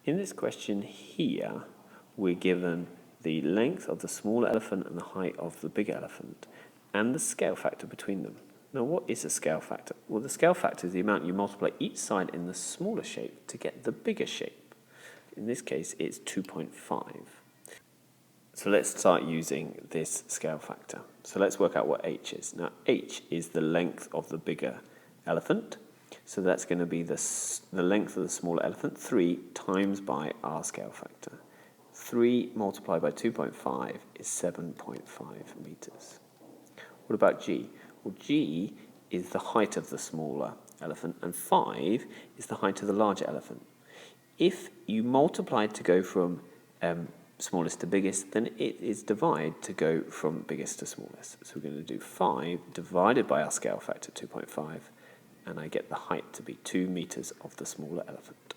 In this question here, we're given the length of the smaller elephant and the height of the big elephant, and the scale factor between them. Now, what is a scale factor? Well, the scale factor is the amount you multiply each side in the smaller shape to get the bigger shape. In this case, it's 2.5. So let's start using this scale factor. So let's work out what h is. Now, h is the length of the bigger elephant. So that's going to be the length of the smaller elephant, 3 times by our scale factor. 3 multiplied by 2.5 is 7.5 meters. What about g? Well, g is the height of the smaller elephant, and 5 is the height of the larger elephant. If you multiply to go from smallest to biggest, then it is divide to go from biggest to smallest. So we're going to do 5 divided by our scale factor, 2.5, and I get the height to be 2 meters of the smaller elephant.